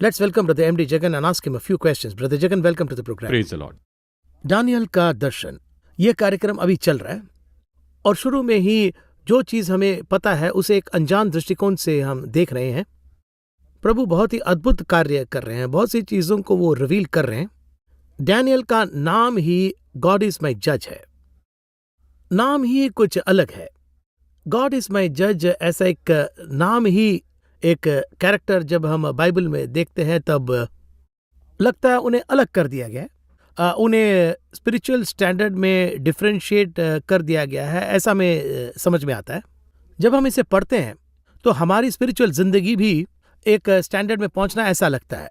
Let's welcome Brother M.D. Jagan and ask him a few questions. Brother Jagan, welcome to the program. Praise the Lord. दानियल का दर्शन, ये कार्यक्रम अभी चल रहा है और शुरू में ही जो चीज़ हमें पता है उसे एक अनजान दृष्टिकोण से हम देख रहे हैं। प्रभु बहुत ही अद्भुत कार्य कर रहे हैं, बहुत सी चीज़ों को वो रिवील कर रहे हैं। डैनियल का नाम ही गॉड इज माई जज है, नाम ही कुछ अलग है। गॉड इज माई जज ऐसा एक नाम ही, एक कैरेक्टर जब हम बाइबल में देखते हैं तब लगता है उन्हें अलग कर दिया गया है, उन्हें स्पिरिचुअल स्टैंडर्ड में डिफ्रेंशिएट कर दिया गया है, ऐसा में समझ में आता है। जब हम इसे पढ़ते हैं तो हमारी स्पिरिचुअल जिंदगी भी एक स्टैंडर्ड में पहुंचना ऐसा लगता है।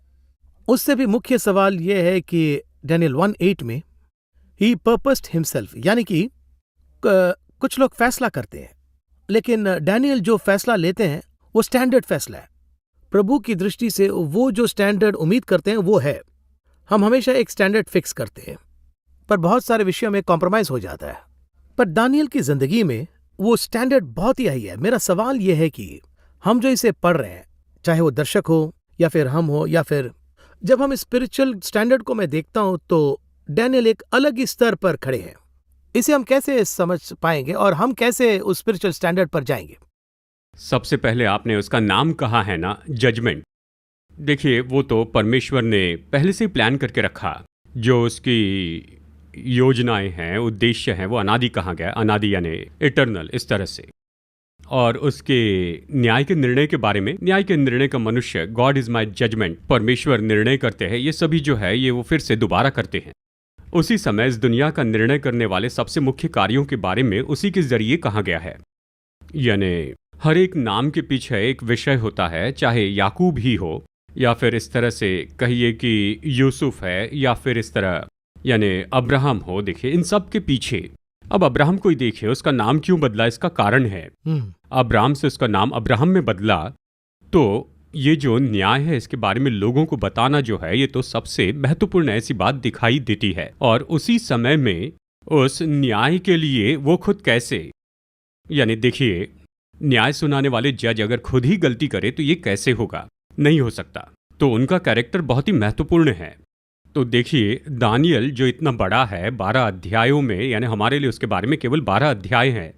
उससे भी मुख्य सवाल यह है कि डैनियल 1:8 में ही पर्पस्ड हिमसेल्फ, यानी कि कुछ लोग फैसला करते हैं लेकिन डैनियल जो फैसला लेते हैं वो स्टैंडर्ड फैसला है। प्रभु की दृष्टि से वो जो स्टैंडर्ड उम्मीद करते हैं वो है। हम हमेशा एक स्टैंडर्ड फिक्स करते हैं पर बहुत सारे विषयों में कॉम्प्रोमाइज हो जाता है। पर दानियल की जिंदगी में वो स्टैंडर्ड बहुत ही हाई है। मेरा सवाल यह है कि हम जो इसे पढ़ रहे हैं, चाहे वो दर्शक हो या फिर हम हो या फिर जब हम स्पिरिचुअल स्टैंडर्ड को मैं देखता हूं तो डैनियल एक अलग ही स्तर पर खड़े हैं। इसे हम कैसे समझ पाएंगे और हम कैसे उस स्पिरिचुअल स्टैंडर्ड पर जाएंगे? सबसे पहले आपने उसका नाम कहा है ना, जजमेंट। देखिए, वो तो परमेश्वर ने पहले से ही प्लान करके रखा। जो उसकी योजनाएं हैं, उद्देश्य हैं, वो अनादि कहा गया, अनादि यानी इटर्नल, इस तरह से। और उसके न्याय के निर्णय के बारे में, न्याय के निर्णय का मनुष्य, गॉड इज माई जजमेंट, परमेश्वर निर्णय करते हैं, ये सभी जो है ये वो फिर से दोबारा करते हैं। उसी समय इस दुनिया का निर्णय करने वाले सबसे मुख्य कार्यों के बारे में उसी के जरिए कहा गया है। यानी हर एक नाम के पीछे एक विषय होता है, चाहे याकूब ही हो या फिर इस तरह से कहिए कि यूसुफ है या फिर इस तरह यानी अब्राहम हो। देखिए, इन सब के पीछे, अब अब्राहम को ही देखिए, उसका नाम क्यों बदला, इसका कारण है। अब्राहम से उसका नाम अब्राहम में बदला। तो ये जो न्याय है इसके बारे में लोगों को बताना जो है, ये तो सबसे महत्वपूर्ण ऐसी बात दिखाई देती है। और उसी समय में उस न्याय के लिए वो खुद कैसे, यानी देखिए, न्याय सुनाने वाले जज अगर खुद ही गलती करे तो ये कैसे होगा, नहीं हो सकता। तो उनका कैरेक्टर बहुत ही महत्वपूर्ण है। तो देखिए, दानियल जो इतना बड़ा है, 12 अध्यायों में, यानी हमारे लिए उसके बारे में केवल 12 अध्याय हैं,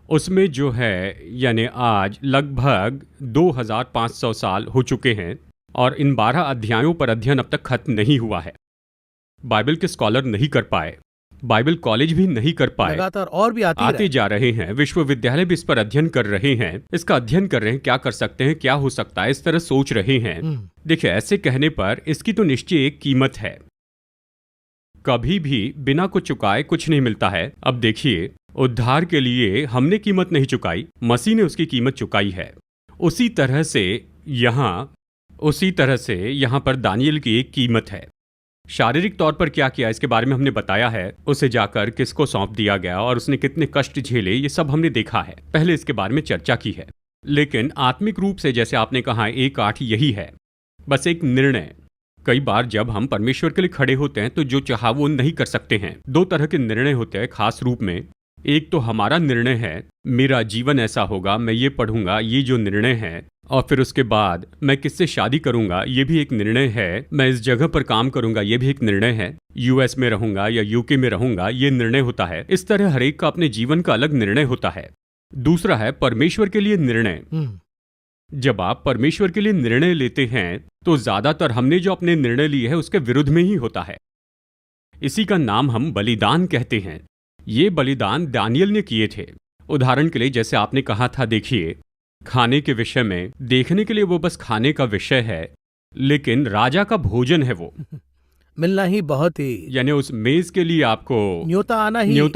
उसमें जो है यानी आज लगभग 2500 साल हो चुके हैं और इन 12 अध्यायों पर अध्ययन अब तक खत्म नहीं हुआ है। बाइबल के स्कॉलर नहीं कर पाए, बाइबल कॉलेज भी नहीं कर पाए, लगातार और भी आते जा रहे हैं। विश्वविद्यालय भी इस पर अध्ययन कर रहे हैं, इसका अध्ययन कर रहे हैं, क्या कर सकते हैं, क्या हो सकता है, इस तरह सोच रहे हैं। देखिए, ऐसे कहने पर इसकी तो निश्चय एक कीमत है। कभी भी बिना कुछ चुकाए कुछ नहीं मिलता है। अब देखिए, उद्धार के लिए हमने कीमत नहीं चुकाई, मसीह ने उसकी कीमत चुकाई है। उसी तरह से यहाँ पर दानियल की एक कीमत है। शारीरिक तौर पर क्या किया इसके बारे में हमने बताया है, उसे जाकर किसको सौंप दिया गया और उसने कितने कष्ट झेले, ये सब हमने देखा है, पहले इसके बारे में चर्चा की है। लेकिन आत्मिक रूप से जैसे आपने कहा 1:8 यही है, बस एक निर्णय। कई बार जब हम परमेश्वर के लिए खड़े होते हैं तो जो चाहा वो नहीं कर सकते हैं। 2 तरह के निर्णय होते हैं खास रूप में। एक तो हमारा निर्णय है, मेरा जीवन ऐसा होगा, मैं ये पढ़ूंगा, ये जो निर्णय है। और फिर उसके बाद मैं किससे शादी करूंगा, ये भी एक निर्णय है। मैं इस जगह पर काम करूंगा, ये भी एक निर्णय है। यूएस में रहूंगा या यूके में रहूंगा, ये निर्णय होता है। इस तरह हर एक का अपने जीवन का अलग निर्णय होता है। दूसरा है परमेश्वर के लिए निर्णय। जब आप परमेश्वर के लिए निर्णय लेते हैं तो ज्यादातर हमने जो अपने निर्णय लिए है उसके विरुद्ध में ही होता है। इसी का नाम हम बलिदान कहते हैं। ये बलिदान दानियल ने किए थे। उदाहरण के लिए जैसे आपने कहा था, देखिए, खाने के विषय में, देखने के लिए वो बस खाने का विषय है, लेकिन राजा का भोजन है वो मिलना ही बहुत ही, यानी उस मेज के लिए आपको न्योता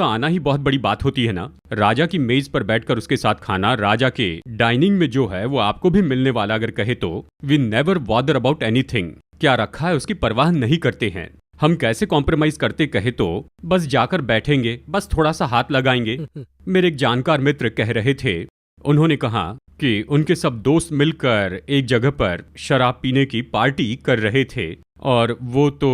आना ही बहुत बड़ी बात होती है ना। राजा की मेज पर बैठकर उसके साथ खाना, राजा के डाइनिंग में जो है वो आपको भी मिलने वाला। अगर कहे तो we never bother about anything, क्या रखा है उसकी परवाह नहीं करते हैं। हम कैसे कॉम्प्रोमाइज करते कहे तो बस जाकर बैठेंगे, बस थोड़ा सा हाथ लगाएंगे। मेरे एक जानकार मित्र कह रहे थे, उन्होंने कहा कि उनके सब दोस्त मिलकर एक जगह पर शराब पीने की पार्टी कर रहे थे और वो तो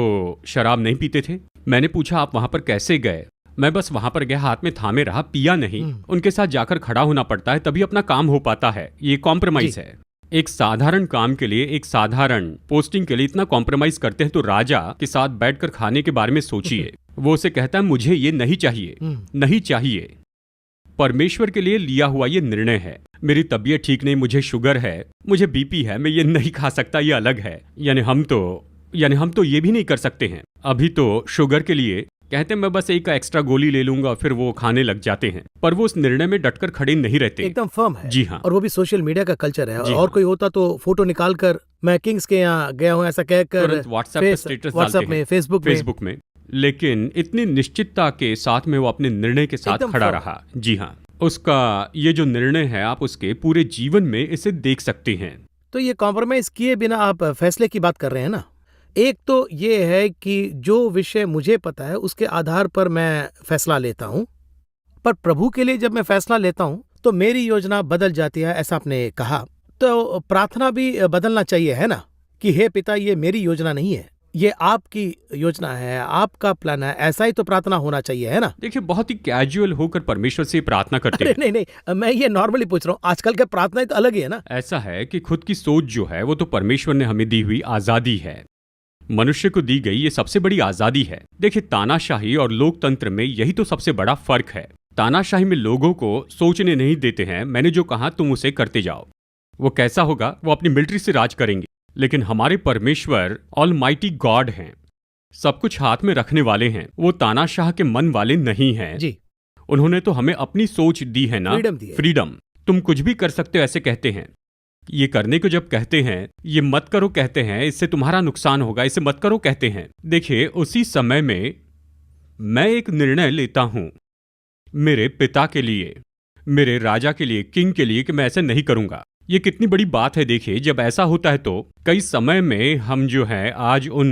शराब नहीं पीते थे। मैंने पूछा, आप वहां पर कैसे गए? मैं बस वहां पर गया, हाथ में थामे रहा, पिया नहीं। उनके साथ जाकर खड़ा होना पड़ता है, तभी अपना काम हो पाता है। ये कॉम्प्रोमाइज है। एक साधारण काम के लिए, एक साधारण पोस्टिंग के लिए इतना कॉम्प्रोमाइज करते हैं, तो राजा के साथ बैठकर खाने के बारे में सोचिए। वो उसे कहता है मुझे ये नहीं चाहिए, नहीं चाहिए। परमेश्वर के लिए लिया हुआ ये निर्णय है। मेरी तबीयत ठीक नहीं, मुझे शुगर है, मुझे बीपी है, मैं ये नहीं खा सकता, ये अलग है। यानी हम तो ये भी नहीं कर सकते हैं। अभी तो शुगर के लिए कहते हैं मैं बस एक एक्स्ट्रा गोली ले लूंगा, फिर वो खाने लग जाते हैं, पर वो उस निर्णय में डटकर खड़े नहीं रहते। एकदम फर्म है। जी हाँ। और वो भी सोशल मीडिया का कल्चर है। जी और हाँ। कोई होता तो फोटो निकाल कर मैं किंग्स के यहाँ गया हूँ ऐसा कहकर तुरंत व्हाट्सएप पे स्टेटस डालते में, हैं, फेसबुक में। लेकिन इतनी निश्चितता के साथ में वो अपने निर्णय के साथ एकदम खड़ा firm। रहा। जी हाँ, उसका ये जो निर्णय है आप उसके पूरे जीवन में इसे देख सकते हैं। तो ये कॉम्प्रोमाइज किए बिना आप फैसले की बात कर रहे हैं ना। एक तो ये है कि जो विषय मुझे पता है उसके आधार पर मैं फैसला लेता हूँ, पर प्रभु के लिए जब मैं फैसला लेता हूँ तो मेरी योजना बदल जाती है, ऐसा आपने कहा। तो प्रार्थना भी बदलना चाहिए, है ना, कि हे पिता ये मेरी योजना नहीं है, ये आपकी योजना है, आपका प्लान है। ऐसा ही तो प्रार्थना होना चाहिए, है ना। देखिए, बहुत ही कैजुअल होकर परमेश्वर से प्रार्थना करते अरे हैं। नहीं, मैं ये नॉर्मली पूछ रहा हूँ। आजकल के प्रार्थना तो अलग ही है ना। ऐसा है कि खुद की सोच जो है वो तो परमेश्वर ने हमें दी हुई आजादी है, मनुष्य को दी गई ये सबसे बड़ी आजादी है। देखिए, तानाशाही और लोकतंत्र में यही तो सबसे बड़ा फर्क है। तानाशाही में लोगों को सोचने नहीं देते हैं, मैंने जो कहा तुम उसे करते जाओ, वो कैसा होगा, वो अपनी मिलिट्री से राज करेंगे। लेकिन हमारे परमेश्वर ऑलमाइटी गॉड हैं, सब कुछ हाथ में रखने वाले हैं, वो तानाशाह के मन वाले नहीं हैं जी। उन्होंने तो हमें अपनी सोच दी है ना, फ्रीडम दी है। फ्रीडम। तुम कुछ भी कर सकते हो ऐसे कहते हैं। ये करने को जब कहते हैं, ये मत करो कहते हैं, इससे तुम्हारा नुकसान होगा, इसे मत करो कहते हैं। देखिए, उसी समय में मैं एक निर्णय लेता हूं मेरे पिता के लिए, मेरे राजा के लिए, किंग के लिए, कि मैं ऐसे नहीं करूंगा। ये कितनी बड़ी बात है। देखिए, जब ऐसा होता है तो कई समय में हम जो है आज उन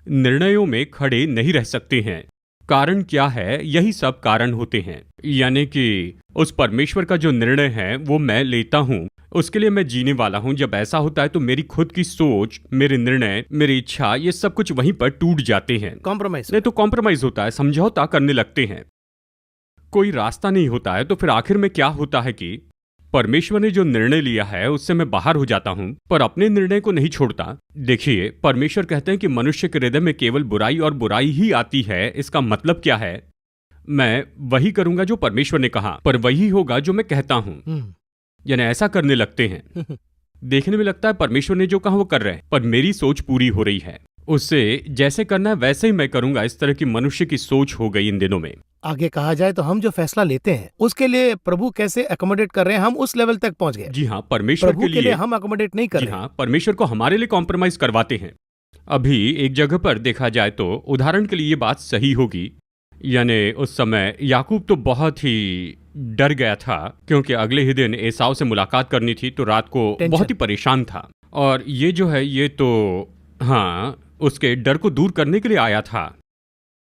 निर्णयों में खड़े नहीं रह सकते हैं। कारण क्या है? यही सब कारण होते हैं। यानी कि उस परमेश्वर का जो निर्णय है वो मैं लेता हूं, उसके लिए मैं जीने वाला हूं। जब ऐसा होता है तो मेरी खुद की सोच, मेरे निर्णय, मेरी इच्छा, ये सब कुछ वहीं पर टूट जाते हैं। कॉम्प्रोमाइज नहीं तो कॉम्प्रोमाइज होता है, समझौता करने लगते हैं, कोई रास्ता नहीं होता है। तो फिर आखिर में क्या होता है कि परमेश्वर ने जो निर्णय लिया है उससे मैं बाहर हो जाता हूं, पर अपने निर्णय को नहीं छोड़ता। देखिए, परमेश्वर कहते हैं कि मनुष्य के हृदय में केवल बुराई और बुराई ही आती है। इसका मतलब क्या है? मैं वही करूंगा जो परमेश्वर ने कहा, पर वही होगा जो मैं कहता हूं। यानी ऐसा करने लगते हैं। देखने में लगता है परमेश्वर ने जो कहा वो कर रहे हैं, पर मेरी सोच पूरी हो रही है, उससे जैसे करना है वैसे ही मैं करूंगा। इस तरह की मनुष्य की सोच हो गई इन दिनों में। आगे कहा जाए तो हम जो फैसला लेते हैं उसके लिए प्रभु कैसे अकोमोडेट कर रहे हैं, हम उस लेवल तक पहुंच गए। जी हाँ, परमेश्वर प्रभु के लिए हम अकोमोडेट नहीं कर जी रहे। हाँ, परमेश्वर को हमारे लिए कॉम्प्रोमाइज करवाते हैं। अभी एक जगह पर देखा जाए तो उदाहरण के लिए ये बात सही होगी। यानी उस समय याकूब तो बहुत ही डर गया था, क्योंकि अगले ही दिन एसाव से मुलाकात करनी थी, तो रात को बहुत ही परेशान था। और ये जो है ये तो हाँ उसके डर को दूर करने के लिए आया था,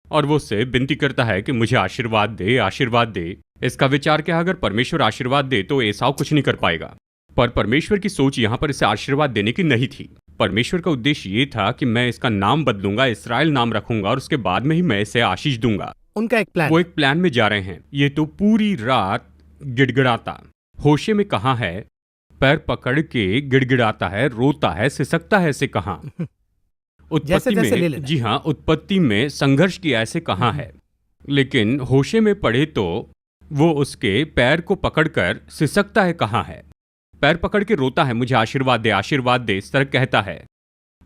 और वो उससे विनती करता है कि मुझे आशीर्वाद दे, आशीर्वाद दे। इसका विचार क्या है, अगर परमेश्वर आशीर्वाद दे तो एसाव कुछ नहीं कर पाएगा। पर परमेश्वर की सोच यहाँ पर इसे आशीर्वाद देने की नहीं थी। परमेश्वर का उद्देश्य ये था कि मैं इसका नाम बदलूंगा, इसराइल नाम रखूंगा, और उसके बाद में ही मैं इसे आशीष दूंगा। उनका एक प्लान, वो एक प्लान में जा रहे हैं। ये तो पूरी रात गिड़गिड़ाता, होशे में कहाँ है, पैर पकड़ के गिड़गिड़ाता है, रोता है, सिसकता है, ऐसे कहाँ। उत्पत्ति में, जी हाँ, उत्पत्ति में संघर्ष किया ऐसे कहाँ है। लेकिन होशे में पढ़े तो वो उसके पैर को पकड़कर सिसकता है कहाँ है, पैर पकड़ के रोता है, मुझे आशीर्वाद दे, आशीर्वाद दे, इस तरह कहता है।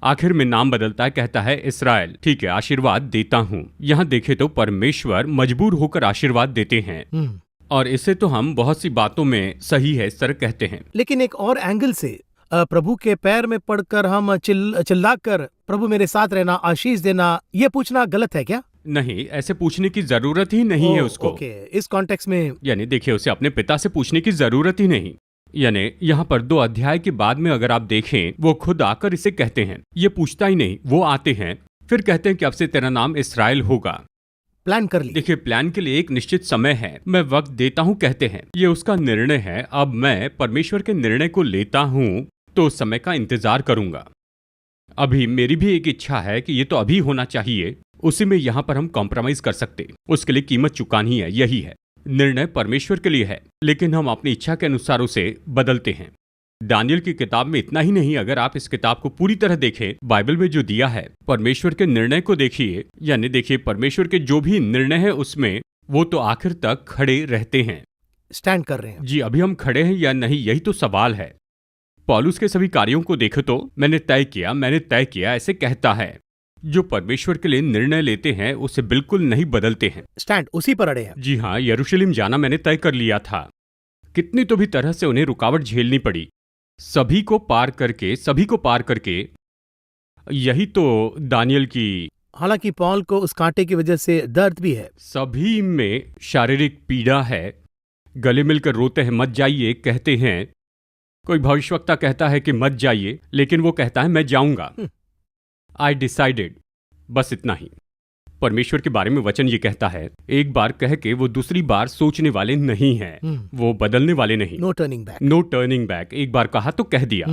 आखिर में नाम बदलता है, कहता है इसराइल। ठीक है, आशीर्वाद देता हूं। यहाँ देखे तो परमेश्वर मजबूर होकर आशीर्वाद देते हैं, और इसे तो हम बहुत सी बातों में सही है इस तरह कहते हैं। लेकिन एक और एंगल से प्रभु के पैर में पड़कर हम चिल्लाकर प्रभु मेरे साथ रहना, आशीष देना, ये पूछना गलत है क्या? नहीं, ऐसे पूछने की जरूरत ही नहीं है उसको। ओके, इस कॉन्टेक्स्ट में यानी देखिए, उसे अपने पिता से पूछने की जरूरत ही नहीं। यानी यहाँ पर 2 अध्याय के बाद में अगर आप देखें, वो खुद आकर इसे कहते हैं। ये पूछता ही नहीं, वो आते हैं फिर कहते हैं कि अब से तेरा नाम इसराइल होगा। प्लान कर ली। देखिए, प्लान के लिए एक निश्चित समय है, मैं वक्त देता हूँ कहते हैं। ये उसका निर्णय है। अब मैं परमेश्वर के निर्णय को लेता हूँ तो उस समय का इंतजार करूंगा। अभी मेरी भी एक इच्छा है कि ये तो अभी होना चाहिए, उसी में यहाँ पर हम कॉम्प्रोमाइज कर सकते, उसके लिए कीमत चुकानी है। यही है, निर्णय परमेश्वर के लिए है, लेकिन हम अपनी इच्छा के अनुसार उसे बदलते हैं। दानियल की किताब में इतना ही नहीं, अगर आप इस किताब को पूरी तरह देखें, बाइबल में जो दिया है, परमेश्वर के निर्णय को देखिए, यानी देखिए परमेश्वर के जो भी निर्णय है उसमें वो तो आखिर तक खड़े रहते हैं, स्टैंड कर रहे हैं। जी अभी हम खड़े हैं या नहीं, यही तो सवाल है। पौलुस के सभी कार्यों को देखो तो मैंने तय किया ऐसे कहता है। जो परमेश्वर के लिए निर्णय लेते हैं उसे बिल्कुल नहीं बदलते हैं, स्टैंड उसी पर अड़े हैं। जी हाँ, यरूशलेम जाना मैंने तय कर लिया था। कितनी तो भी तरह से उन्हें रुकावट झेलनी पड़ी, सभी को पार करके। यही तो दानियल की, हालांकि पॉल को उस कांटे की वजह से दर्द भी है। सभी में शारीरिक पीड़ा है, गले मिलकर रोते हैं, मत जाइए कहते हैं। कोई भविष्यवक्ता कहता है कि मत जाइए, लेकिन वो कहता है मैं जाऊंगा, आई डिसाइडेड, बस इतना ही। परमेश्वर के बारे में वचन ये कहता है, एक बार कह के वो दूसरी बार सोचने वाले नहीं हैं, वो बदलने वाले नहीं। No turning back. No turning back, एक बार कहा तो कह दिया।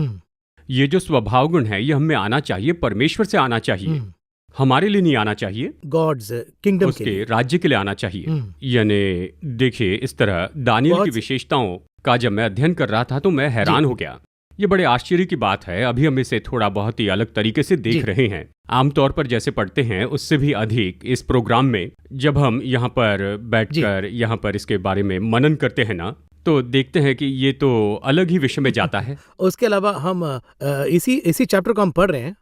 ये जो स्वभाव गुण है ये हमें आना चाहिए, परमेश्वर से आना चाहिए, हमारे लिए नहीं आना चाहिए, गॉड्स किंगडम उसके राज्य के लिए आना चाहिए। यानी देखिए, इस तरह दानियल की विशेषताओं का जब मैं अध्ययन कर रहा था तो मैं हैरान हो गया। ये बड़े आश्चर्य की बात है। अभी हम इसे थोड़ा बहुत ही अलग तरीके से देख रहे हैं, आमतौर पर जैसे पढ़ते हैं उससे भी अधिक इस प्रोग्राम में। जब हम यहाँ पर बैठकर यहाँ पर इसके बारे में मनन करते हैं ना, तो देखते हैं कि ये तो अलग ही विषय में जाता है। उसके अलावा हम इसी चैप्टर को हम पढ़ रहे हैं,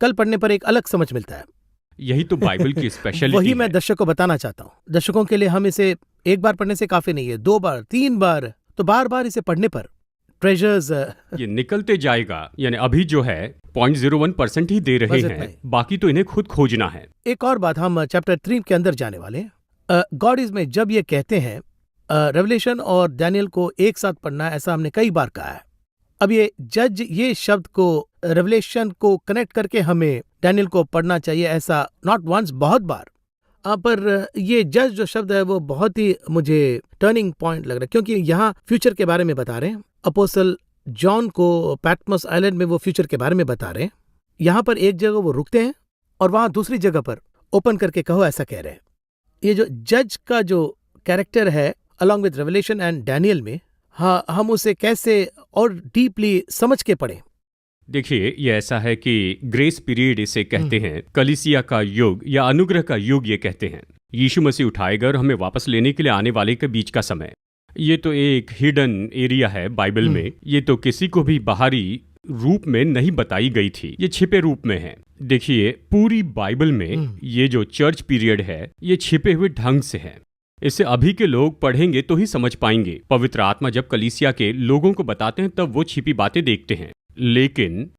कल पढ़ने पर एक अलग समझ मिलता है। यही तो बाइबल की स्पेशलिटी वही मैं दर्शकों को बताना चाहता हूँ। दर्शकों के लिए हम इसे एक बार पढ़ने से काफी नहीं है, 2 बार 3 बार, तो बार बार इसे पढ़ने पर ट्रेजर्स ये निकलते जाएगा। यानी अभी जो है 0.01% ही दे रहे हैं, बाकी तो इन्हें खुद खोजना है। एक और बात, हम चैप्टर 3 के अंदर जाने वाले हैं। गॉड इज में जब ये कहते हैं रेवलेशन और डैनियल को एक साथ पढ़ना, ऐसा हमने कई बार कहा है। अब ये जज, ये शब्द को रेवलेशन को कनेक्ट करके हमें डैनियल को पढ़ना चाहिए, ऐसा नॉट वंस, बहुत बार। पर ये जज जो शब्द है वो बहुत ही मुझे टर्निंग पॉइंट लग रहा है, क्योंकि यहाँ फ्यूचर के बारे में बता रहे हैं। अपोस्टल जॉन को पैटमोस आइलैंड में वो फ्यूचर के बारे में बता रहे हैं। यहाँ पर एक जगह वो रुकते हैं और वहां दूसरी जगह पर ओपन करके कहो ऐसा कह रहे हैं। ये जो जज का जो कैरेक्टर है along with revelation and Daniel में, हाँ, हम उसे कैसे और डीपली समझ के पढ़ें। देखिए, ये ऐसा है कि ग्रेस पीरियड इसे कहते हैं, कलीसिया का युग या अनुग्रह का युग ये कहते हैं। यीशु मसीह उठाए गए और हमें वापस लेने के लिए आने वाले के बीच का समय। ये तो एक हिडन एरिया है बाइबल में, ये तो किसी को भी बाहरी रूप में नहीं बताई गई थी, ये छिपे रूप में है। देखिए, पूरी बाइबल में ये जो चर्च पीरियड है ये छिपे हुए ढंग से है। इसे अभी के लोग पढ़ेंगे तो ही समझ पाएंगे। पवित्र आत्मा जब कलीसिया के लोगों को बताते हैं तब वो छिपी बातें देखते हैं, लेकिन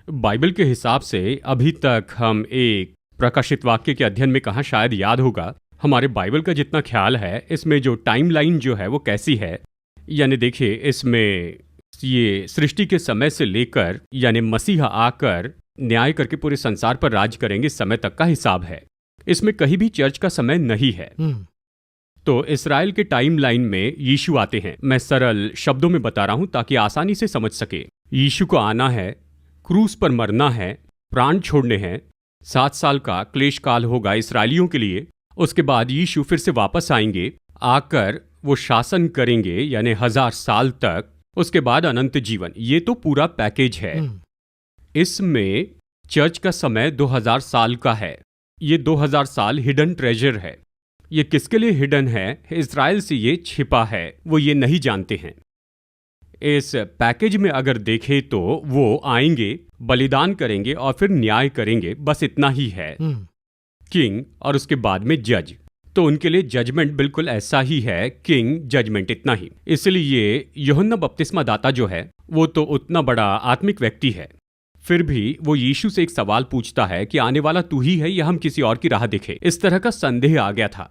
बाइबल के हिसाब से अभी तक हम एक प्रकाशित वाक्य के अध्ययन में कहा, शायद याद होगा, हमारे बाइबल का जितना ख्याल है इसमें जो टाइमलाइन जो है वो कैसी है। यानी देखिए, इसमें ये सृष्टि के समय से लेकर यानी मसीहा आकर न्याय करके पूरे संसार पर राज करेंगे समय तक का हिसाब है। इसमें कहीं भी चर्च का समय नहीं है। तो इस्राएल के टाइमलाइन में यीशु आते हैं। मैं सरल शब्दों में बता रहा हूं ताकि आसानी से समझ सके। यीशु को आना है, क्रूस पर मरना है, प्राण छोड़ने हैं, 7 साल का क्लेश काल होगा इस्राएलियों के लिए। उसके बाद यीशु फिर से वापस आएंगे, आकर वो शासन करेंगे यानी 1000 साल तक। उसके बाद अनंत जीवन। ये तो पूरा पैकेज है। इसमें चर्च का समय 2000 साल का है। ये 2000 साल हिडन ट्रेजर है। ये किसके लिए हिडन है? इज़राइल से ये छिपा है, वो ये नहीं जानते हैं। इस पैकेज में अगर देखें तो वो आएंगे, बलिदान करेंगे और फिर न्याय करेंगे, बस इतना ही है। किंग और उसके बाद में जज। तो उनके लिए जजमेंट बिल्कुल ऐसा ही है, किंग जजमेंट, इतना ही। इसलिए यूहन्ना बपतिस्मा दाता जो है वो तो उतना बड़ा आत्मिक व्यक्ति है, फिर भी वो यीशु से एक सवाल पूछता है कि आने वाला तू ही है या हम किसी और की राह देखें। इस तरह का संदेह आ गया था।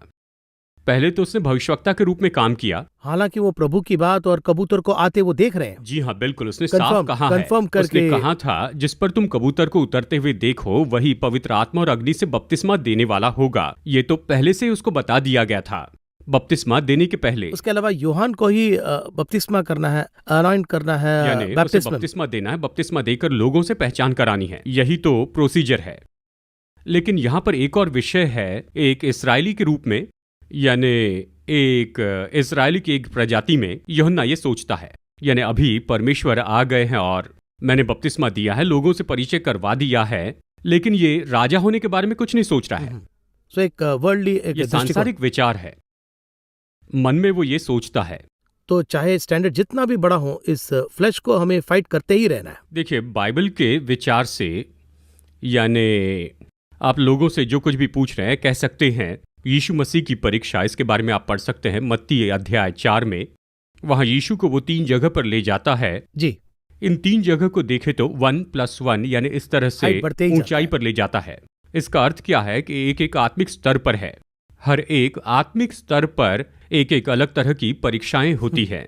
पहले तो उसने भविष्यवक्ता के रूप में काम किया, हालांकि वो प्रभु की बात और कबूतर को आते वो देख रहे हैं। जी हाँ, बिल्कुल। उसने साफ कहा है, उसने कहा था जिस पर तुम कबूतर को उतरते हुए देखो वही पवित्र आत्मा और अग्नि से बपतिस्मा देने वाला होगा। ये तो पहले से उसको बता दिया गया था बपतिस्मा देने के पहले। उसके अलावा यूहान को ही बपतिस्मा करना है, अनॉइंट करना है, यानी उसे बपतिस्मा देना है, बपतिस्मा देकर लोगों से पहचान करानी है। यही तो प्रोसीजर है। लेकिन यहाँ पर एक और विषय है, एक इस्राएली के रूप में, यानी एक इस्राएली की एक प्रजाति में यूहन्ना ये सोचता है। यानी अभी परमेश्वर आ गए हैं और मैंने बपतिस्मा दिया है, लोगों से परिचय करवा दिया है, लेकिन ये राजा होने के बारे में कुछ नहीं सोच रहा है। सो एक वर्ल्डली एक ये दृष्टिकोण। सांसारिक विचार है, मन में वो ये सोचता है। तो चाहे स्टैंडर्ड जितना भी बड़ा हो, इस फ्लैश को हमें फाइट करते ही रहना है। देखिए, बाइबल के विचार से, यानी आप लोगों से जो कुछ भी पूछ रहे हैं, कह सकते हैं यीशु मसीह की परीक्षा, इसके बारे में आप पढ़ सकते हैं मत्ती अध्याय 4 में। वहां यीशु को वो 3 जगह पर ले जाता है जी। इन 3 जगह को देखे तो 1+1 यानी इस तरह से हाइट बढ़ते ही जाता ऊंचाई है। पर ले जाता है। इसका अर्थ क्या है कि एक एक आत्मिक स्तर पर है, हर एक आत्मिक स्तर पर एक एक अलग तरह की परीक्षाएं होती है।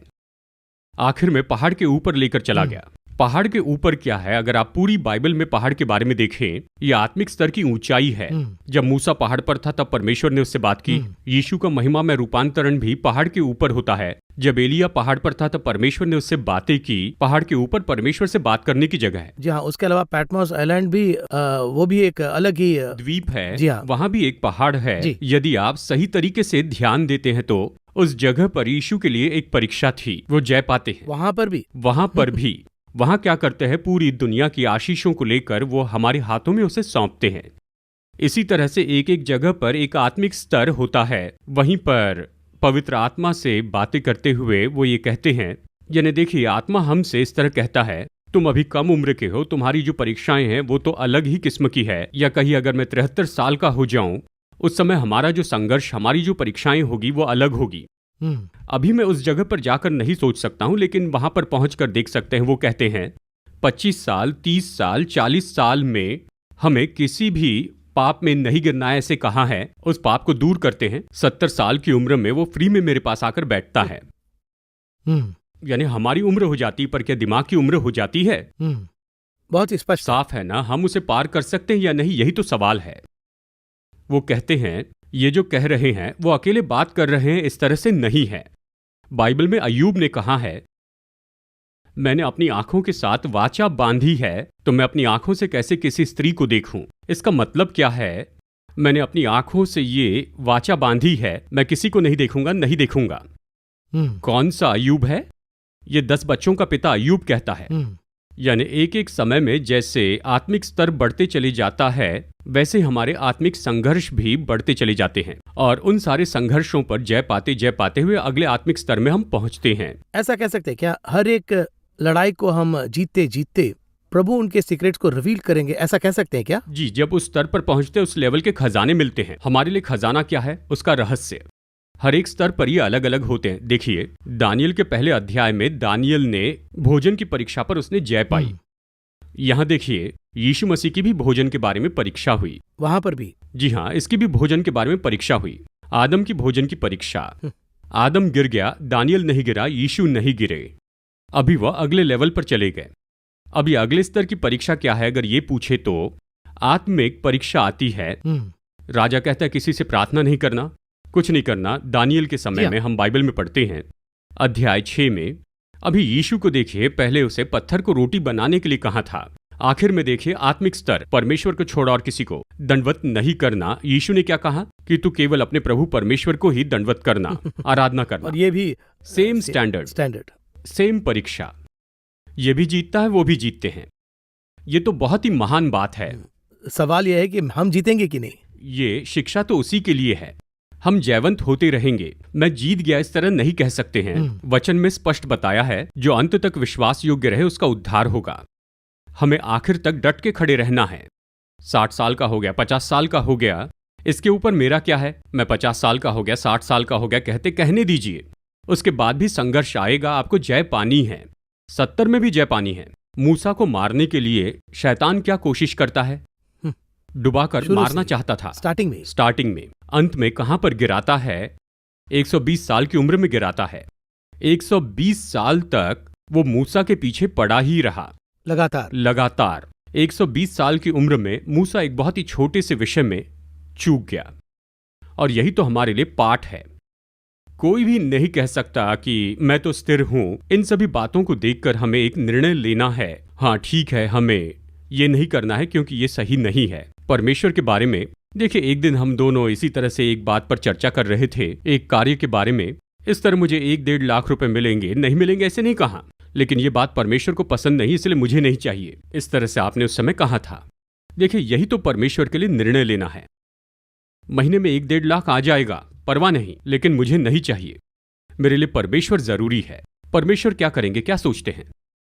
आखिर में पहाड़ के ऊपर लेकर चला गया। पहाड़ के ऊपर क्या है, अगर आप पूरी बाइबल में पहाड़ के बारे में देखें, ये आत्मिक स्तर की ऊंचाई है। जब मूसा पहाड़ पर था तब परमेश्वर ने उससे बात की। यीशु का महिमा में रूपांतरण भी पहाड़ के ऊपर होता है। जब एलिया पहाड़ पर था तब परमेश्वर ने उससे बातें की। पहाड़ के ऊपर परमेश्वर से बात करने की जगह है। जी हाँ, उसके अलावा पैटमॉस आइलैंड भी वो भी एक अलग ही द्वीप है। जी हाँ। वहां भी एक पहाड़ है। जी। यदि आप सही तरीके से ध्यान देते हैं तो उस जगह पर यीशु के लिए एक परीक्षा थी, वो जय पाते हैं। वहां पर भी वहां पर भी वहां क्या करते हैं, पूरी दुनिया की आशीषों को लेकर वो हमारे हाथों में उसे सौंपते हैं। इसी तरह से एक एक जगह पर एक आत्मिक स्तर होता है। वहीं पर पवित्र आत्मा से बातें करते हुए वो ये कहते हैं, यानी देखिए, आत्मा हमसे इस तरह कहता है, तुम अभी कम उम्र के हो, तुम्हारी जो परीक्षाएं हैं वो तो अलग ही किस्म की है। या कहीं अगर मैं 73 साल का हो जाऊं, उस समय हमारा जो संघर्ष, हमारी जो परीक्षाएं होगी वो अलग होगी। अभी मैं उस जगह पर जाकर नहीं सोच सकता हूं, लेकिन वहां पर पहुंचकर देख सकते हैं। वो कहते हैं 25 साल, 30 साल, 40 साल में हमें किसी भी पाप में नहीं गिरना है, ऐसे कहा है। उस पाप को दूर करते हैं। 70 साल की उम्र में वो फ्री में मेरे पास आकर बैठता है। यानी हमारी उम्र हो जाती, पर क्या दिमाग की उम्र हो जाती है? बहुत स्पष्ट साफ है ना, हम उसे पार कर सकते हैं या नहीं, यही तो सवाल है। वो कहते हैं ये जो कह रहे हैं वो अकेले बात कर रहे हैं, इस तरह से नहीं है। बाइबल में अय्यूब ने कहा है, मैंने अपनी आंखों के साथ वाचा बांधी है, तो मैं अपनी आंखों से कैसे किसी स्त्री को देखूं? इसका मतलब क्या है? मैंने अपनी आंखों से ये वाचा बांधी है, मैं किसी को नहीं देखूंगा, नहीं देखूंगा। कौन सा अय्यूब है? ये 10 बच्चों का पिता अय्यूब कहता है। यानी एक एक समय में जैसे आत्मिक स्तर बढ़ते चले जाता है, वैसे हमारे आत्मिक संघर्ष भी बढ़ते चले जाते हैं, और उन सारे संघर्षों पर जय पाते हुए अगले आत्मिक स्तर में हम पहुंचते हैं। ऐसा कह सकते हैं क्या, हर एक लड़ाई को हम जीतते जीतते प्रभु उनके सीक्रेट्स को रिवील करेंगे, ऐसा कह सकते हैं क्या? जी, जब उस स्तर पर पहुंचते उस लेवल के खजाने मिलते हैं। हमारे लिए खजाना क्या है? उसका रहस्य। हर एक स्तर पर ये अलग अलग होते हैं। देखिए, दानियल के पहले अध्याय में दानियल ने भोजन की परीक्षा पर उसने जय पाई। यहां देखिए, यीशु मसीह की भी भोजन के बारे में परीक्षा हुई। वहां पर भी जी हाँ, इसकी भी भोजन के बारे में परीक्षा हुई। आदम की भोजन की परीक्षा। आदम गिर गया, दानियल नहीं गिरा, यीशु नहीं गिरे। अभी वह अगले लेवल पर चले गए। अभी अगले स्तर की परीक्षा क्या है, अगर ये पूछे तो आत्मिक परीक्षा आती है। राजा कहता है किसी से प्रार्थना नहीं करना, कुछ नहीं करना। दानियल के समय में हम बाइबल में पढ़ते हैं अध्याय 6 में। अभी यीशु को देखिए, पहले उसे पत्थर को रोटी बनाने के लिए कहा था। आखिर में देखिए आत्मिक स्तर, परमेश्वर को छोड़ और किसी को दंडवत नहीं करना। यीशु ने क्या कहा कि तू केवल अपने प्रभु परमेश्वर को ही दंडवत करना, आराधना करना। और ये भी सेम स्टैंडर्ड, सेम परीक्षा। ये भी जीतता है, वो भी जीतते हैं। ये तो बहुत ही महान बात है। सवाल यह है कि हम जीतेंगे कि नहीं। ये शिक्षा तो उसी के लिए है, हम जयवंत होते रहेंगे। मैं जीत गया इस तरह नहीं कह सकते हैं। वचन में स्पष्ट बताया है, जो अंत तक विश्वास योग्य रहे उसका उद्धार होगा। हमें आखिर तक डट के खड़े रहना है। 60 साल का हो गया, 50 साल का हो गया, इसके ऊपर मेरा क्या है? मैं 50 साल का हो गया, 60 साल का हो गया, कहने दीजिए। उसके बाद भी संघर्ष आएगा, आपको जय पानी है। 70 में भी जय पानी है। मूसा को मारने के लिए शैतान क्या कोशिश करता है? डुबाकर मारना चाहता था स्टार्टिंग में। अंत में कहां पर गिराता है? 120 साल की उम्र में गिराता है। 120 साल तक वो मूसा के पीछे पड़ा ही रहा, लगातार। 120 साल की उम्र में मूसा एक बहुत ही छोटे से विषय में चूक गया। और यही तो हमारे लिए पाठ है। कोई भी नहीं कह सकता कि मैं तो स्थिर हूं। इन सभी बातों को देखकर हमें एक निर्णय लेना है। हाँ ठीक है, हमें ये नहीं करना है क्योंकि ये सही नहीं है। परमेश्वर के बारे में देखिए, एक दिन हम दोनों इसी तरह से एक बात पर चर्चा कर रहे थे, एक कार्य के बारे में। इस तरह मुझे 1-1.5 लाख रुपए मिलेंगे, नहीं मिलेंगे ऐसे नहीं कहा। लेकिन ये बात परमेश्वर को पसंद नहीं, इसलिए मुझे नहीं चाहिए। इस तरह से आपने उस समय कहा था। देखिए, यही तो परमेश्वर के लिए निर्णय लेना है। महीने में 1-1.5 लाख आ जाएगा, परवाह नहीं, लेकिन मुझे नहीं चाहिए। मेरे लिए परमेश्वर जरूरी है। परमेश्वर क्या करेंगे, क्या सोचते हैं?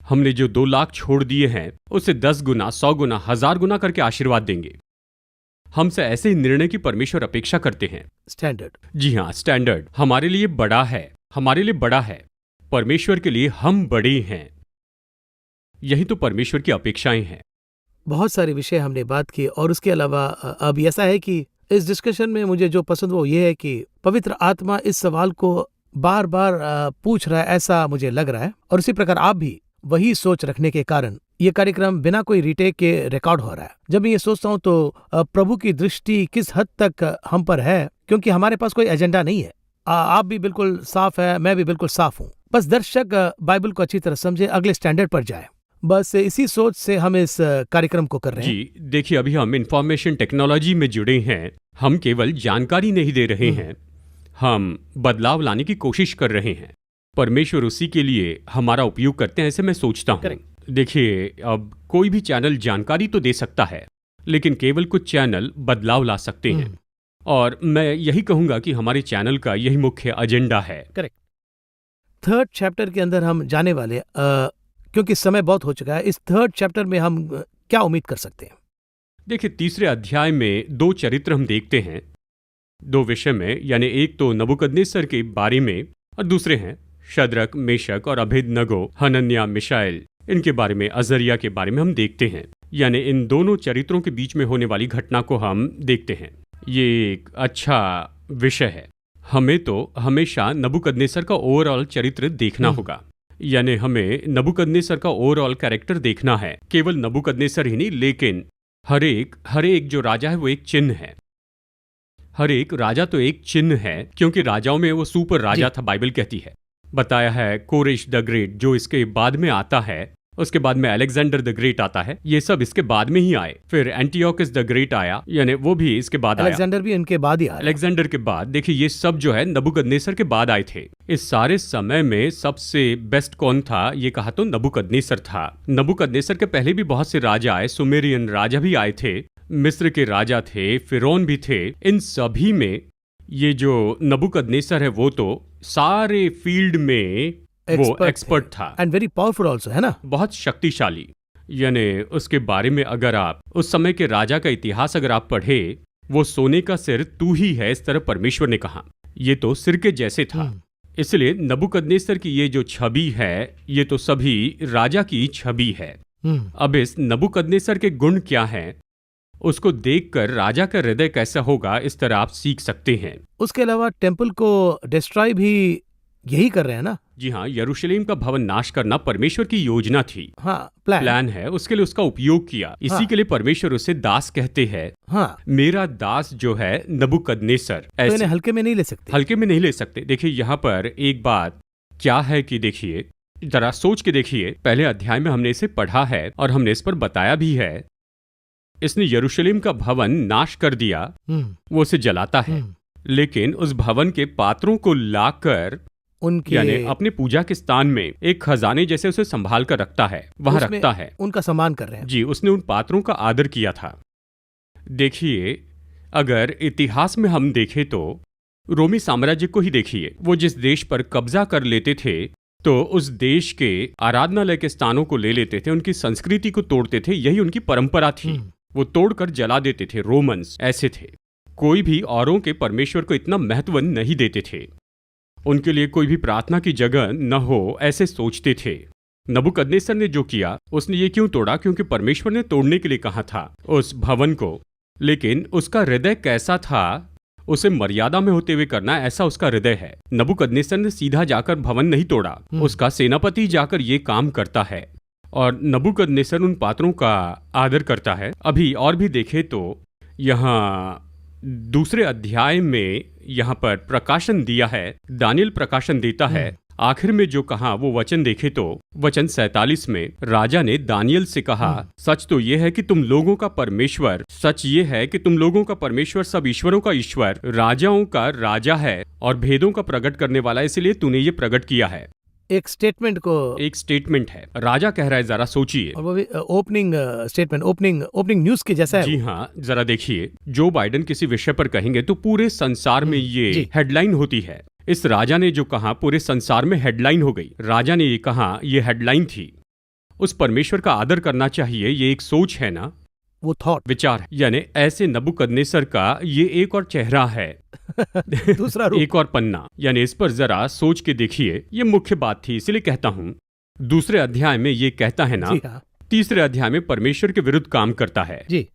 हमने जो 2 लाख छोड़ दिए हैं उसे 10 गुना, 100 गुना, 1000 गुना करके आशीर्वाद देंगे। हमसे ऐसे ही निर्णय की परमेश्वर अपेक्षा करते हैं। स्टैंडर्ड। जी हाँ, स्टैंडर्ड हमारे लिए बड़ा है, हमारे लिए बड़ा है। परमेश्वर के लिए हम बड़े हैं। यही तो परमेश्वर की अपेक्षाएं हैं। बहुत सारे विषय हमने बात की, और उसके अलावा अब ऐसा है कि इस डिस्कशन में मुझे जो पसंद वो ये है कि पवित्र आत्मा इस सवाल को बार बार पूछ रहा है, ऐसा मुझे लग रहा है। और उसी प्रकार आप भी वही सोच रखने के कारण ये कार्यक्रम बिना कोई रिटेक के रिकॉर्ड हो रहा है। जब मैं ये सोचता हूँ तो प्रभु की दृष्टि किस हद तक हम पर है, क्योंकि हमारे पास कोई एजेंडा नहीं है। आप भी बिल्कुल साफ है, मैं भी बिल्कुल साफ हूँ। बस दर्शक बाइबल को अच्छी तरह समझे, अगले स्टैंडर्ड पर जाए। बस इसी सोच से हम इस कार्यक्रम को कर रहे हैं। जी देखिए, अभी हम इंफॉर्मेशन टेक्नोलॉजी में जुड़े हैं। हम केवल जानकारी नहीं दे रहे हैं, हम बदलाव लाने की कोशिश कर रहे हैं। परमेश्वर उसी के लिए हमारा उपयोग करते हैं, ऐसे मैं सोचता हूँ। देखिए, अब कोई भी चैनल जानकारी तो दे सकता है, लेकिन केवल कुछ चैनल बदलाव ला सकते हैं। और मैं यही कहूंगा कि हमारे चैनल का यही मुख्य एजेंडा है। करेक्ट। 3rd चैप्टर के अंदर हम जाने वाले, क्योंकि समय बहुत हो चुका है। इस 3rd चैप्टर में हम क्या उम्मीद कर सकते हैं? देखिए, 3रे अध्याय में 2 चरित्र हम देखते हैं, 2 विषय में, यानी एक तो नबूकदनेस्सर के बारे में और दूसरे हैं शद्रक, मेशक और अबेदनगो, हनन्याह, मिशाएल, इनके बारे में, अजरिया के बारे में हम देखते हैं। यानी इन दोनों चरित्रों के बीच में होने वाली घटना को हम देखते हैं। ये एक अच्छा विषय है। हमें तो हमेशा नबूकदनेस्सर का ओवरऑल चरित्र देखना होगा, यानी हमें नबूकदनेस्सर का ओवरऑल कैरेक्टर देखना है। केवल नबूकदनेस्सर ही नहीं, लेकिन हर एक जो राजा है वो एक चिन्ह है। हर एक राजा तो एक चिन्ह है, क्योंकि राजाओं में वो सुपर राजा था, बाइबल कहती है। बताया है कोरेश द ग्रेट, जो इसके बाद में आता है। उसके बाद में अलेक्जेंडर द ग्रेट आता है। ये सब इसके बाद में ही आए। फिर एंटियोकस द ग्रेट आया, यानी वो भी इसके बाद आया। अलेक्जेंडर भी इनके बाद ही आया। अलेक्जेंडर के बाद देखिए, ये सब जो है नबूकदनेस्सर के बाद आए थे। इस सारे समय में सबसे बेस्ट कौन था, ये कहा तो नबूकदनेस्सर था। नबूकदनेस्सर के पहले भी बहुत से राजा आए, सुमेरियन राजा भी आए थे, मिस्र के राजा थे, फिरौन भी थे। इन सभी में ये जो नबूकदनेस्सर है वो तो सारे फील्ड में वो एक्सपर्ट था। एंड वेरी पावरफुल आल्सो, है ना? बहुत शक्तिशाली। यानी उसके बारे में अगर आप उस समय के राजा का इतिहास अगर आप पढ़े, वो सोने का सिर तू ही है, इस तरह परमेश्वर ने कहा। ये तो सिर के जैसे था। इसलिए नबूकदनेस्सर की ये जो छवि है, ये तो सभी राजा की छवि है। अब इस नबूकदनेस्सर के गुण क्या हैं, उसको देखकर राजा का हृदय कैसा होगा, इस तरह आप सीख सकते हैं। उसके अलावा टेम्पल को डिस्ट्रॉय भी यही कर रहे हैं ना? जी हाँ, यरूशलेम का भवन नाश करना परमेश्वर की योजना थी। हाँ, प्लान है, उसके लिए उसका उपयोग किया। इसी के लिए परमेश्वर उसे दास कहते हैं। हाँ, मेरा दास जो है नबूकदनेस्सर, तो इन्हें हल्के में नहीं ले सकते। हल्के में नहीं ले सकते। देखिए, यहाँ पर एक बात क्या है कि देखिए, जरा सोच के देखिए। पहले अध्याय में हमने इसे पढ़ा है और हमने इस पर बताया भी है। इसने यरूशलेम का भवन नाश कर दिया, वो उसे जलाता है, लेकिन उस भवन के पात्रों को लाकर उनके, यानी अपने पूजा के स्थान में एक खजाने जैसे उसे संभाल कर रखता है, वहां रखता है। उनका सम्मान कर रहे हैं। जी, उसने उन पात्रों का आदर किया था। देखिए, अगर इतिहास में हम देखें तो रोमी साम्राज्य को ही देखिए। वो जिस देश पर कब्जा कर लेते थे, तो उस देश के आराधनालय के स्थानों को ले लेते थे, उनकी संस्कृति को तोड़ते थे। यही उनकी परंपरा थी। वो तोड़कर जला देते थे। रोमन्स ऐसे थे। कोई भी औरों के परमेश्वर को इतना महत्व नहीं देते थे। उनके लिए कोई भी प्रार्थना की जगह न हो, ऐसे सोचते थे। नबूकदनेस्सर ने जो किया, उसने ये क्यों तोड़ा? क्योंकि परमेश्वर ने तोड़ने के लिए कहा था उस भवन को। लेकिन उसका हृदय कैसा था? उसे मर्यादा में होते हुए करना, ऐसा उसका हृदय है। नबूकदनेस्सर ने सीधा जाकर भवन नहीं तोड़ा, उसका सेनापति जाकर ये काम करता है और नबूकदनेस्सर उन पात्रों का आदर करता है। अभी और भी देखें तो यहाँ 2 अध्याय में यहाँ पर प्रकाशन दिया है, दानियल प्रकाशन देता है। आखिर में जो कहा वो वचन देखे तो वचन 47 में राजा ने दानियल से कहा, सच तो ये है कि तुम लोगों का परमेश्वर, सच ये है कि तुम लोगों का परमेश्वर सब ईश्वरों का ईश्वर, राजाओं का राजा है और भेदों का प्रकट करने वाला, इसलिए तूने ये प्रकट किया है। एक स्टेटमेंट को, एक स्टेटमेंट है, राजा कह रहा है जरा सोचिए। और वो भी ओपनिंग स्टेटमेंट, ओपनिंग न्यूज के जैसा है जी वो। हाँ, जरा देखिए, जो बाइडेन किसी विषय पर कहेंगे तो पूरे संसार में ये जी। हेडलाइन होती है। इस राजा ने जो कहा पूरे संसार में हेडलाइन हो गई। राजा ने ये कहा, ये हेडलाइन थी। उस परमेश्वर का आदर करना चाहिए, ये एक सोच है ना, वो थॉट, विचार है। यानी ऐसे नबूकदनेस्सर का ये एक और चेहरा है, दूसरा रूप। एक और पन्ना। यानी इस पर जरा सोच के देखिए, ये मुख्य बात थी, इसलिए कहता हूं। दूसरे अध्याय में ये कहता है ना, जी हाँ, तीसरे अध्याय में परमेश्वर के विरुद्ध काम करता है। जी,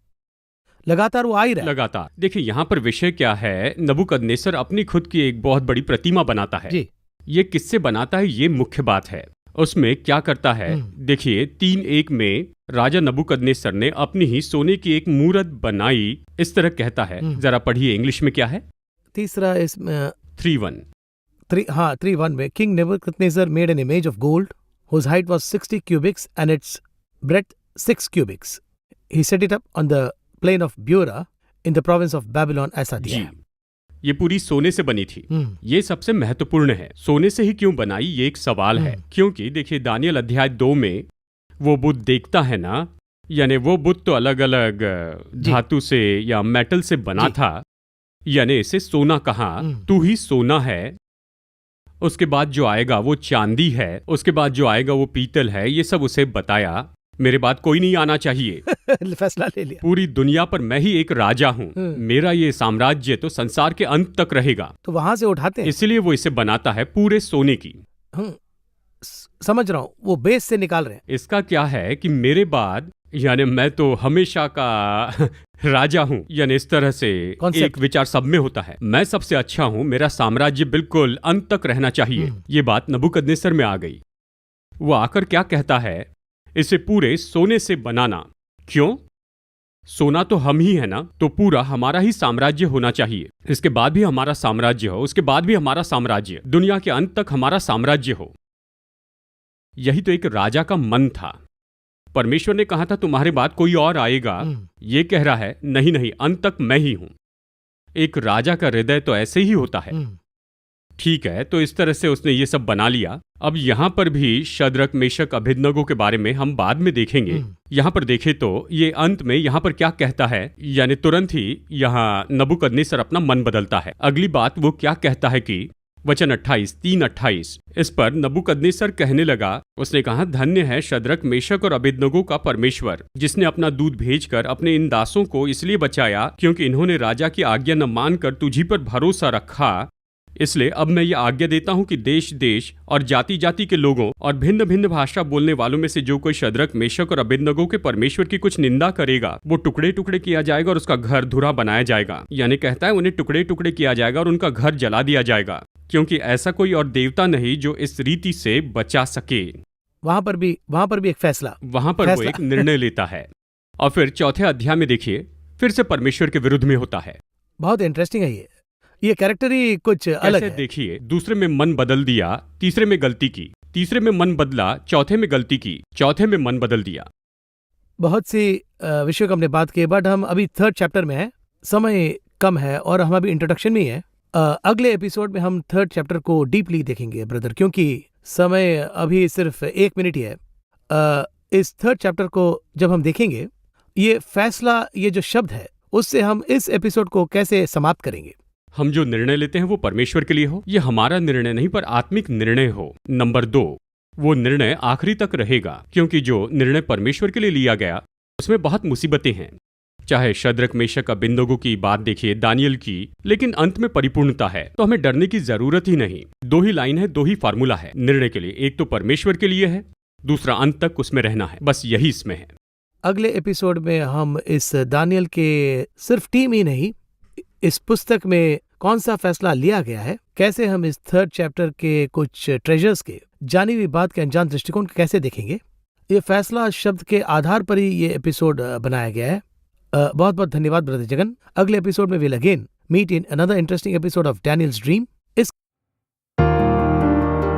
लगातार वो आ ही रहा है। लगातार। देखिए यहाँ पर विषय क्या है, नबूकदनेस्सर अपनी खुद की एक बहुत बड़ी प्रतिमा बनाता है। जी, ये किससे बनाता है, ये मुख्य बात है। उसमें क्या करता है, देखिए 3:1 में राजा नबूकदनेस्सर ने अपनी ही सोने की एक मूरत बनाई, इस तरह कहता है। जरा पढ़िए इंग्लिश में क्या है। तीसरा इसमें 3:1। 3:1 में, king Nebuchadnezzar made an image of gold whose height was 60 cubits and its breadth 6 cubits. He set it up on the plain of Beulah in the province of Babylon, ऐसा दिया जी, है। ये पूरी सोने से बनी थी। ये सबसे महत्वपूर्ण है। सोने से ही क्यों बनाई, ये एक सवाल है। क्योंकि देखिए दानियल अध्याय 2 में वो बुत देखता है ना, यानी वो बुत तो अलग अलग धातु से या मेटल से बना था, यानी इसे सोना कहा, तू ही सोना है। उसके बाद जो आएगा वो चांदी है, उसके बाद जो आएगा वो पीतल है, ये सब उसे बताया। मेरे बाद कोई नहीं आना चाहिए। फैसला ले लिया। पूरी दुनिया पर मैं ही एक राजा हूँ, मेरा ये साम्राज्य तो संसार के अंत तक रहेगा। तो वहां से उठाते हैं, इसलिए वो इसे बनाता है पूरे सोने की। समझ रहा हूं, वो बेस से निकाल रहे हैं। इसका क्या है कि मेरे बाद यानी मैं तो हमेशा का राजा हूं, यानी इस तरह से एक विचार सब में होता है, मैं सबसे अच्छा हूं, मेरा साम्राज्य बिल्कुल अंत तक रहना चाहिए। ये बात नबूकदनेस्सर में आ गई। वो आकर क्या कहता है, इसे पूरे सोने से बनाना। क्यों? सोना तो हम ही है ना, तो पूरा हमारा ही साम्राज्य होना चाहिए। इसके बाद भी हमारा साम्राज्य हो, उसके बाद भी हमारा साम्राज्य, दुनिया के अंत तक हमारा साम्राज्य हो। यही तो एक राजा का मन था। परमेश्वर ने कहा था तुम्हारे बाद कोई और आएगा, ये कह रहा है नहीं नहीं, अंत तक मैं ही हूं। एक राजा का हृदय तो ऐसे ही होता है। ठीक है, तो इस तरह से उसने ये सब बना लिया। अब यहां पर भी शद्रक, मेशक, अबेदनगो के बारे में हम बाद में देखेंगे। यहां पर देखें तो ये अंत में यहां पर क्या कहता है, यानी तुरंत ही यहां नबूकदनेस्सर अपना मन बदलता है। अगली बात वो क्या कहता है कि वचन 3:28, इस पर नबूकदनेस्सर कहने लगा, उसने कहा, धन्य है शद्रक, मेशक और अबेदनगो का परमेश्वर, जिसने अपना दूत भेजकर अपने इन दासों को इसलिए बचाया क्योंकि इन्होंने राजा की आज्ञा न मानकर तुझी पर भरोसा रखा। इसलिए अब मैं ये आज्ञा देता हूं कि देश देश और जाति जाति के लोगों और भिन्न भिन्न भाषा बोलने वालों में से जो कोई शद्रक, मेशक और अबेदनगो के परमेश्वर की कुछ निंदा करेगा, वो टुकड़े टुकड़े किया जाएगा और उसका घर धुरा बनाया जाएगा। यानी कहता है उन्हें टुकड़े टुकड़े किया जाएगा और उनका घर जला दिया जाएगा, क्योंकि ऐसा कोई और देवता नहीं जो इस रीति से बचा सके। वहां पर भी एक फैसला, वहां पर वो एक निर्णय लेता है। और फिर चौथे अध्याय में देखिए, फिर से परमेश्वर के विरुद्ध में होता है। बहुत इंटरेस्टिंग है ये कैरेक्टर ही कुछ अलग है। देखिए, दूसरे में मन बदल दिया, तीसरे में गलती की, तीसरे में मन बदला, चौथे में गलती की, चौथे में मन बदल दिया। बहुत सी विषयों का हमने बात की, बट हम अभी 3rd चैप्टर में है, समय कम है और हम अभी इंट्रोडक्शन में ही है। अगले एपिसोड में हम 3rd चैप्टर को डीपली देखेंगे ब्रदर, क्योंकि समय अभी सिर्फ 1 मिनट ही है। इस 3rd चैप्टर को जब हम देखेंगे, ये फैसला, ये जो शब्द है, उससे हम इस एपिसोड को कैसे समाप्त करेंगे। हम जो निर्णय लेते हैं वो परमेश्वर के लिए हो, ये हमारा निर्णय नहीं पर आत्मिक निर्णय हो। नंबर 2, वो निर्णय आखिरी तक रहेगा, क्योंकि जो निर्णय परमेश्वर के लिए लिया गया उसमें बहुत मुसीबतें हैं। चाहे शद्रक, मेशक, अबेदनगो की बात देखिए, दानियल की, लेकिन अंत में परिपूर्णता है, तो हमें डरने की जरूरत ही नहीं। 2 ही लाइन है, 2 ही फार्मूला है निर्णय के लिए। एक तो परमेश्वर के लिए है, दूसरा अंत तक उसमें रहना है, बस यही इसमें है। अगले एपिसोड में हम इस दानियल के सिर्फ टीम ही नहीं, इस पुस्तक में कौन सा फैसला लिया गया है, कैसे हम इस 3rd चैप्टर के कुछ ट्रेजर्स के जानी हुई बात के अनजान दृष्टिकोण कैसे देखेंगे। ये फैसला शब्द के आधार पर ही ये एपिसोड बनाया गया है। बहुत बहुत धन्यवाद ब्रदर जगन। अगले एपिसोड में will again meet in another interesting episode of Daniel's dream.